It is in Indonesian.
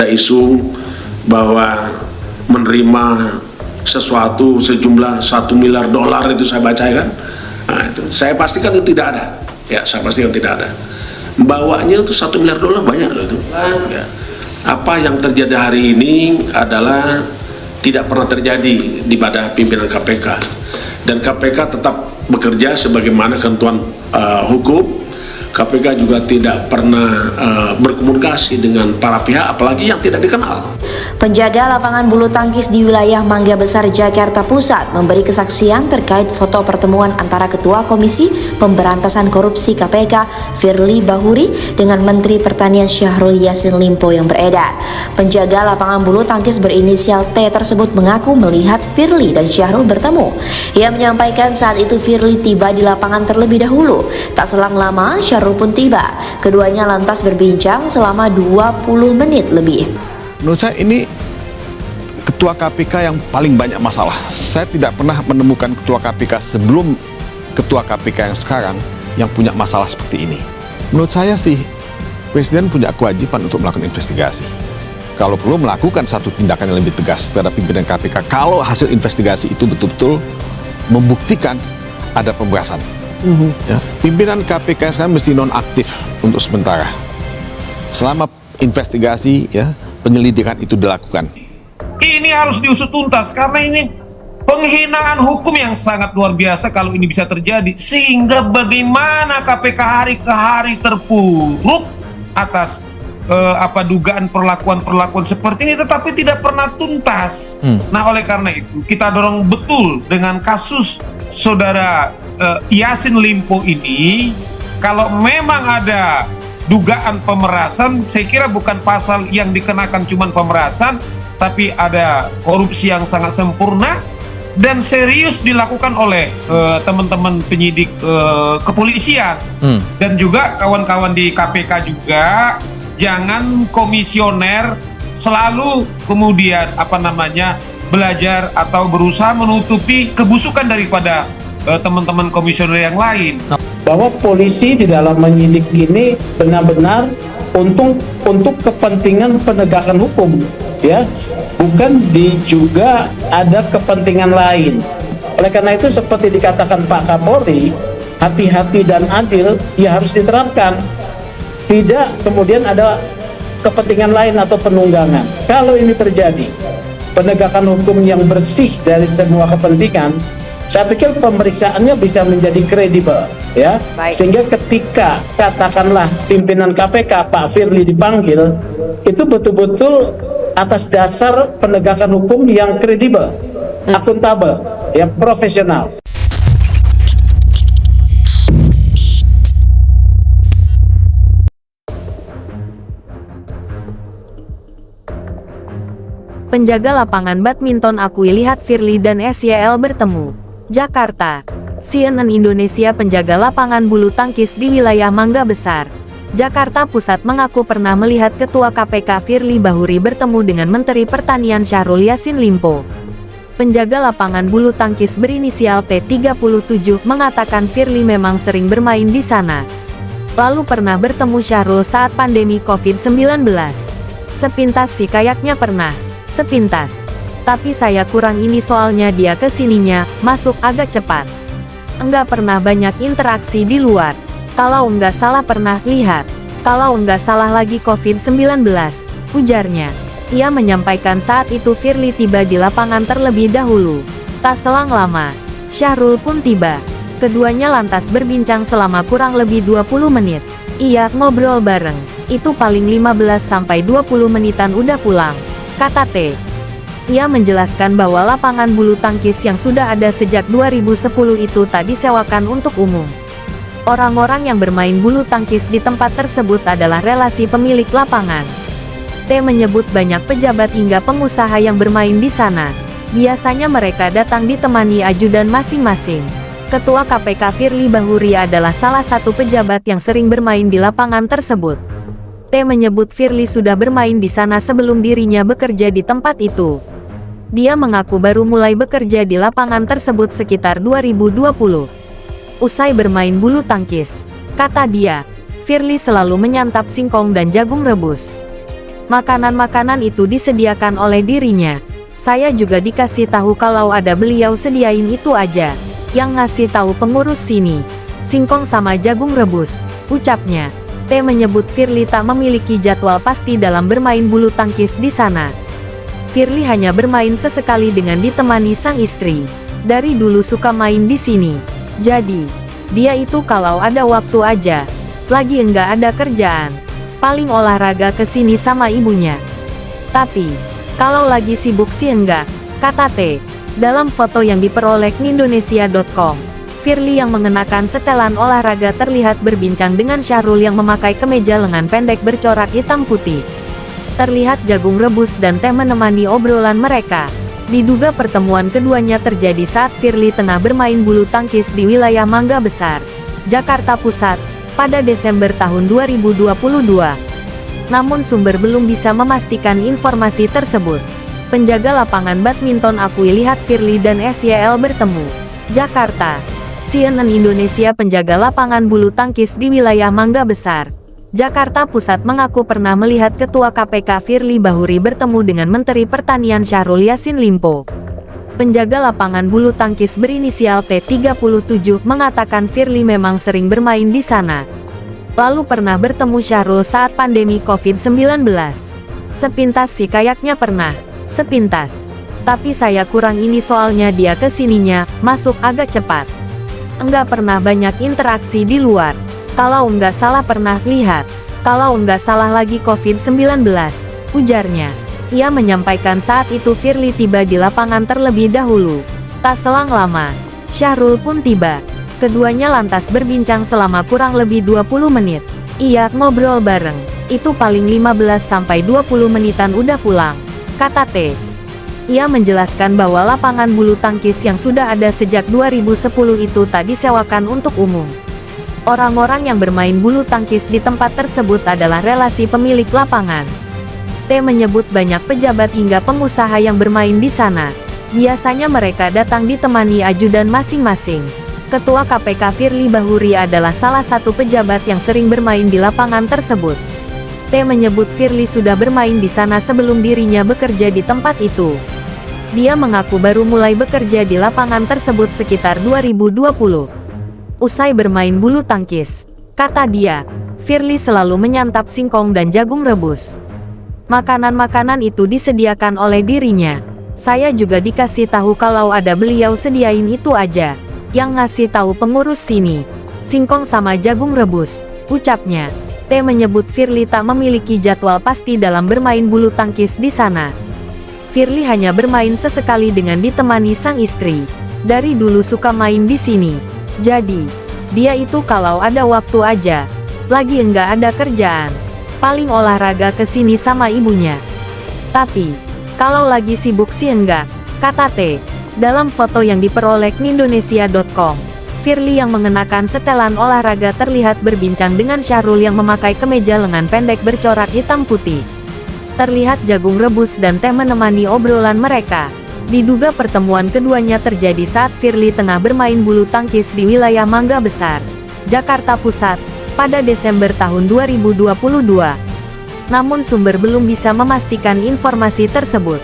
isu bahwa menerima sesuatu sejumlah $1 miliar itu saya baca kan. Nah, itu saya pastikan itu tidak ada. Ya, saya pastikan tidak ada. Bawanya itu $1 miliar banyak loh itu. Ya. Apa yang terjadi hari ini adalah tidak pernah terjadi di pada pimpinan KPK, dan KPK tetap bekerja sebagaimana ketentuan hukum. KPK juga tidak pernah berkomunikasi dengan para pihak, apalagi yang tidak dikenal. Penjaga lapangan bulu tangkis di wilayah Mangga Besar, Jakarta Pusat memberi kesaksian terkait foto pertemuan antara Ketua Komisi Pemberantasan Korupsi KPK Firly Bahuri dengan Menteri Pertanian Syahrul Yassin Limpo yang beredar. Penjaga lapangan bulu tangkis berinisial T tersebut mengaku melihat Firly dan Syahrul bertemu. Ia menyampaikan saat itu Firly tiba di lapangan terlebih dahulu. Tak selang lama Syahrul pun tiba. Keduanya lantas berbincang selama 20 menit lebih. Menurut saya ini ketua KPK yang paling banyak masalah. Saya tidak pernah menemukan ketua KPK sebelum ketua KPK yang sekarang yang punya masalah seperti ini. Menurut saya sih, Presiden punya kewajiban untuk melakukan investigasi. Kalau perlu melakukan satu tindakan yang lebih tegas terhadap pimpinan KPK kalau hasil investigasi itu betul-betul membuktikan ada pemerasan. Ya, pimpinan KPK sekarang mesti nonaktif untuk sementara. Selama investigasi, ya, penyelidikan itu dilakukan. Ini harus diusut tuntas karena ini penghinaan hukum yang sangat luar biasa kalau ini bisa terjadi. Sehingga bagaimana KPK hari ke hari terpuruk atas dugaan perlakuan seperti ini, tetapi tidak pernah tuntas. Nah, oleh karena itu kita dorong betul dengan kasus saudara Yassin Limpo ini. Kalau memang ada dugaan pemerasan, saya kira bukan pasal yang dikenakan cuma pemerasan, tapi ada korupsi yang sangat sempurna dan serius dilakukan oleh teman-teman penyidik kepolisian dan juga kawan-kawan di KPK juga. Jangan komisioner selalu kemudian belajar atau berusaha menutupi kebusukan daripada teman-teman komisioner yang lain. Bahwa polisi di dalam menyidik ini benar-benar untuk kepentingan penegakan hukum, ya, bukan juga ada kepentingan lain. Oleh karena itu seperti dikatakan Pak Kapolri, hati-hati dan adil ya harus diterapkan. Tidak kemudian ada kepentingan lain atau penunggangan. Kalau ini terjadi, penegakan hukum yang bersih dari semua kepentingan, saya pikir pemeriksaannya bisa menjadi kredibel, ya. Sehingga ketika katakanlah pimpinan KPK Pak Firly dipanggil, itu betul-betul atas dasar penegakan hukum yang kredibel, akuntabel, ya, profesional. Penjaga lapangan badminton akui lihat Firly dan SYL bertemu. Jakarta. CNN Indonesia. Penjaga lapangan bulu tangkis di wilayah Mangga Besar, Jakarta Pusat mengaku pernah melihat Ketua KPK Firly Bahuri bertemu dengan Menteri Pertanian Syahrul Yassin Limpo. Penjaga lapangan bulu tangkis berinisial T37 mengatakan Firly memang sering bermain di sana. Lalu pernah bertemu Syahrul saat pandemi COVID-19. Sepintas sih kayaknya pernah. Sepintas. Tapi saya kurang ini soalnya dia kesininya, masuk agak cepat. Enggak pernah banyak interaksi di luar. Kalau enggak salah pernah lihat. Kalau enggak salah lagi COVID-19, ujarnya. Ia menyampaikan saat itu Firly tiba di lapangan terlebih dahulu. Tak selang lama, Syahrul pun tiba. Keduanya lantas berbincang selama kurang lebih 20 menit. Iya, ngobrol bareng. Itu paling 15-20 menitan udah pulang, kata T. Ia menjelaskan bahwa lapangan bulu tangkis yang sudah ada sejak 2010 itu tak disewakan untuk umum. Orang-orang yang bermain bulu tangkis di tempat tersebut adalah relasi pemilik lapangan. T menyebut banyak pejabat hingga pengusaha yang bermain di sana. Biasanya mereka datang ditemani ajudan masing-masing. Ketua KPK Firly Bahuri adalah salah satu pejabat yang sering bermain di lapangan tersebut. T menyebut Firly sudah bermain di sana sebelum dirinya bekerja di tempat itu. Dia mengaku baru mulai bekerja di lapangan tersebut sekitar 2020. Usai bermain bulu tangkis, kata dia, Firly selalu menyantap singkong dan jagung rebus. Makanan-makanan itu disediakan oleh dirinya. Saya juga dikasih tahu kalau ada beliau sediain itu aja. Yang ngasih tahu pengurus sini. Singkong sama jagung rebus, ucapnya. T menyebut Firly tak memiliki jadwal pasti dalam bermain bulu tangkis di sana. Firly hanya bermain sesekali dengan ditemani sang istri. Dari dulu suka main di sini. Jadi, dia itu kalau ada waktu aja. Lagi enggak ada kerjaan. Paling olahraga ke sini sama ibunya. Tapi, kalau lagi sibuk sih enggak, kata T. Dalam foto yang diperoleh Indonesia.com, Firly yang mengenakan setelan olahraga terlihat berbincang dengan Syahrul yang memakai kemeja lengan pendek bercorak hitam putih. Terlihat jagung rebus dan teh menemani obrolan mereka. Diduga pertemuan keduanya terjadi saat Firly tengah bermain bulu tangkis di wilayah Mangga Besar, Jakarta Pusat, pada Desember tahun 2022. Namun sumber belum bisa memastikan informasi tersebut. Penjaga lapangan badminton akui lihat Firly dan SYL bertemu. Jakarta. CNN Indonesia penjaga lapangan bulu tangkis di wilayah Mangga Besar, Jakarta Pusat mengaku pernah melihat Ketua KPK Firly Bahuri bertemu dengan Menteri Pertanian Syahrul Yassin Limpo. Penjaga lapangan bulu tangkis berinisial T37 mengatakan Firly memang sering bermain di sana. Lalu pernah bertemu Syahrul saat pandemi COVID-19. Sepintas sih kayaknya pernah. Sepintas. Tapi saya kurang ini soalnya dia kesininya, masuk agak cepat. Enggak pernah banyak interaksi di luar. Kalau enggak salah pernah lihat. Kalau enggak salah lagi COVID-19, ujarnya. Ia menyampaikan saat itu Firly tiba di lapangan terlebih dahulu. Tak selang lama, Syahrul pun tiba. Keduanya lantas berbincang selama kurang lebih 20 menit. Iya, ngobrol bareng. Itu paling 15-20 menitan udah pulang, kata T. Ia menjelaskan bahwa lapangan bulu tangkis yang sudah ada sejak 2010 itu tak disewakan untuk umum. Orang-orang yang bermain bulu tangkis di tempat tersebut adalah relasi pemilik lapangan. T menyebut banyak pejabat hingga pengusaha yang bermain di sana. Biasanya mereka datang ditemani ajudan masing-masing. Ketua KPK Firly Bahuri adalah salah satu pejabat yang sering bermain di lapangan tersebut. T menyebut Firly sudah bermain di sana sebelum dirinya bekerja di tempat itu. Dia mengaku baru mulai bekerja di lapangan tersebut sekitar 2020. Usai bermain bulu tangkis, kata dia, Firly selalu menyantap singkong dan jagung rebus. Makanan-makanan itu disediakan oleh dirinya. Saya juga dikasih tahu kalau ada beliau sediain itu aja. Yang ngasih tahu pengurus sini. Singkong sama jagung rebus, ucapnya. T menyebut Firly tak memiliki jadwal pasti dalam bermain bulu tangkis di sana. Firly hanya bermain sesekali dengan ditemani sang istri. Dari dulu suka main di sini. Jadi, dia itu kalau ada waktu aja. Lagi enggak ada kerjaan. Paling olahraga ke sini sama ibunya. Tapi, kalau lagi sibuk sih enggak, kata T. Dalam foto yang diperoleh Indonesia.com, Firly yang mengenakan setelan olahraga terlihat berbincang dengan Syahrul yang memakai kemeja lengan pendek bercorak hitam putih. Terlihat jagung rebus dan teh menemani obrolan mereka. Diduga pertemuan keduanya terjadi saat Firly tengah bermain bulu tangkis di wilayah Mangga Besar, Jakarta Pusat, pada Desember tahun 2022. Namun sumber belum bisa memastikan informasi tersebut.